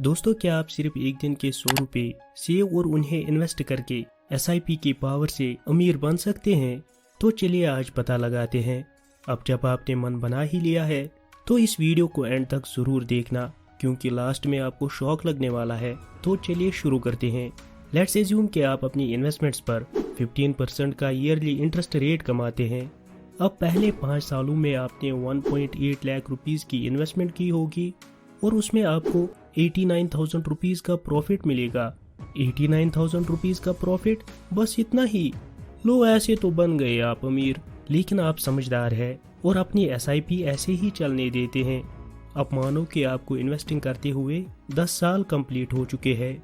दोस्तों, क्या आप सिर्फ एक दिन के 100 रुपए सेव और उन्हें इन्वेस्ट करके SIP की पावर से अमीर बन सकते हैं? तो चलिए आज पता लगाते हैं। अब जब आपने मन बना ही लिया है तो इस वीडियो को एंड तक जरूर देखना, क्योंकि लास्ट में आपको शॉक लगने वाला है। तो चलिए शुरू करते हैं। लेट्स एज्यूम कि आप अपनी इन्वेस्टमेंट्स पर 15% का ईयरली इंटरेस्ट रेट कमाते हैं। अब पहले 5 सालों में आपने 1.8 लाख रुपीस की इन्वेस्टमेंट की होगी और उसमें आपको 89,000 रुपीस का प्रॉफिट मिलेगा। 89,000 रुपीस का प्रॉफिट, बस इतना ही? लो, ऐसे तो बन गए आप अमीर। लेकिन आप समझदार हैं और अपनी SIP ऐसे ही चलने देते हैं। अब मानो कि आपको इन्वेस्टिंग करते हुए 10 साल कंप्लीट हो चुके हैं,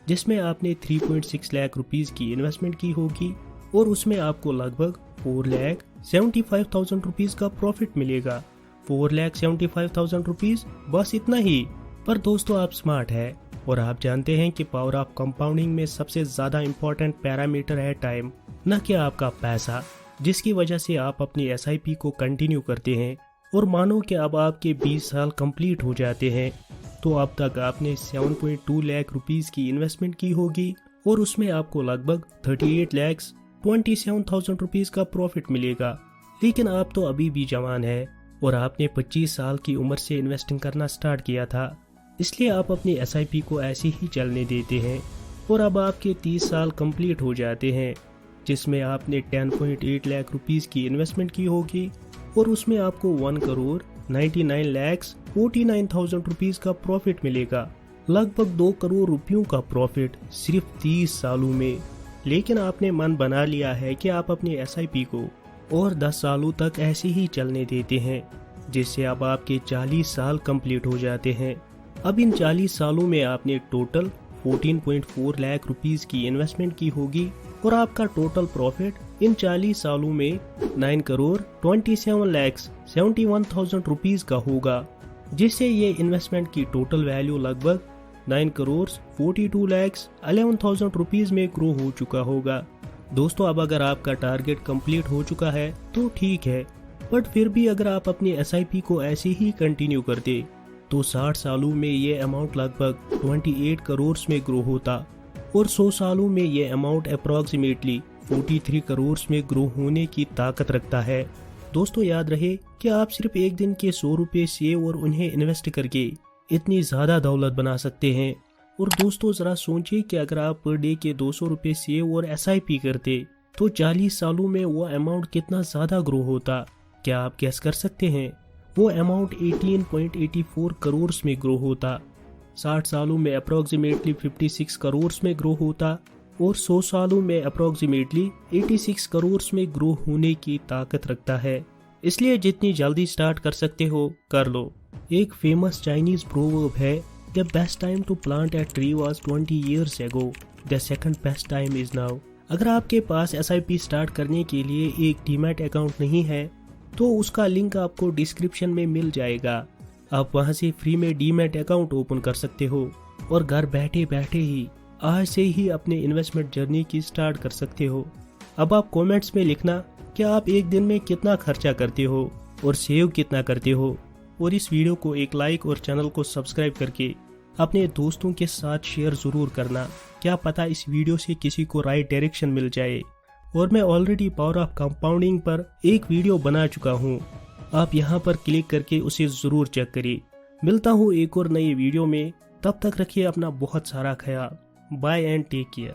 जिसमें आपने 3.6 लाख रुपीस की इन्वेस्टमेंट की होगी और उसमें आपको लगभग 4,75,000 रुपीस का प्रॉफिट मिलेगा। 4,75,000 रुपीस, बस इतना ही? पर दोस्तों, आप स्मार्ट है और आप जानते हैं कि पावर ऑफ कंपाउंडिंग में सबसे ज्यादा इम्पोर्टेंट पैरामीटर है टाइम, न कि आपका पैसा, जिसकी वजह से आप अपनी SIP को कंटिन्यू करते हैं। और मानो कि अब आपके 20 साल कंप्लीट हो जाते हैं तो अब तक आपने 7.2 लाख रुपीस की इन्वेस्टमेंट की होगी और उसमें आपको लगभग 38,27,000 रुपीस का प्रॉफिट मिलेगा। लेकिन आप तो अभी भी जवान है और आपने 25 साल की उम्र से इन्वेस्टिंग करना स्टार्ट किया था, इसलिए आप अपनी SIP को ऐसे ही चलने देते हैं। और अब आपके 30 साल कंप्लीट हो जाते हैं, जिसमें आपने 10.8 लाख रुपीस की इन्वेस्टमेंट की होगी और उसमें आपको 1,99,49,000 रुपीस का प्रॉफिट मिलेगा। लगभग 2 करोड़ रुपयों का प्रॉफिट सिर्फ 30 सालों में। लेकिन आपने मन बना लिया है कि आप अपनी SIP को और 10 सालों तक ऐसे ही चलने देते हैं, जिससे अब आपके 40 साल कंप्लीट हो जाते हैं। अब इन 40 सालों में आपने टोटल 14.4 लाख रुपीस की इन्वेस्टमेंट की होगी और आपका टोटल प्रॉफिट इन 40 सालों में 9,27,71,000 रुपीस का होगा, जिससे ये इन्वेस्टमेंट की टोटल वैल्यू लगभग 9,42,11,000 रुपीस में ग्रो हो चुका होगा। दोस्तों, अब अगर आपका टारगेट कंप्लीट हो चुका है तो ठीक है, बट फिर भी अगर आप अपनी SIP को ऐसे ही कंटिन्यू करते तो 60 सालों में ये अमाउंट लगभग 28 करोड़ में ग्रो होता और 100 सालों में ये अमाउंट अप्रॉक्सीमेटली 43 करोड़ में ग्रो होने की ताकत रखता है। दोस्तों, याद रहे कि आप सिर्फ एक दिन के 100 रुपए सेव और उन्हें इन्वेस्ट करके इतनी ज्यादा दौलत बना सकते हैं। और दोस्तों, जरा सोचिए कि अगर आप पर डे के 200 रुपए सेव और SIP करते तो 40 सालों में वो अमाउंट कितना ज्यादा ग्रो होता। क्या आप गेस कर सकते हैं? वो अमाउंट 18.84 करोड़ में ग्रो होता। 60 सालों में अप्रोक्सीमेटली 56 करोड़ में ग्रो होता और 100 सालों में अप्रोक्सीमेटली 86 करोड़ में ग्रो होने की ताकत रखता है। इसलिए जितनी जल्दी स्टार्ट कर सकते हो कर लो। एक फेमस चाइनीज प्रोवर्ब है, the best time to plant a tree was 20 years ago, the second best time is now. अगर आपके पास SIP स्टार्ट करने के लिए एक डीमैट अकाउंट नहीं है तो उसका लिंक आपको डिस्क्रिप्शन में मिल जाएगा। आप वहां से फ्री में डीमैट अकाउंट ओपन कर सकते हो और घर बैठे बैठे ही आज से ही अपने इन्वेस्टमेंट जर्नी की स्टार्ट कर सकते हो। अब आप कमेंट्स में लिखना कि आप एक दिन में कितना खर्चा करते हो और सेव कितना करते हो। और इस वीडियो को एक लाइक और चैनल को सब्सक्राइब करके अपने दोस्तों के साथ शेयर जरूर करना। क्या पता इस वीडियो से किसी को राइट डायरेक्शन मिल जाए। और मैं ऑलरेडी पावर ऑफ कंपाउंडिंग पर एक वीडियो बना चुका हूँ, आप यहाँ पर क्लिक करके उसे जरूर चेक करिए। मिलता हूँ एक और नई वीडियो में, तब तक रखिए अपना बहुत सारा ख्याल। Bye and take care.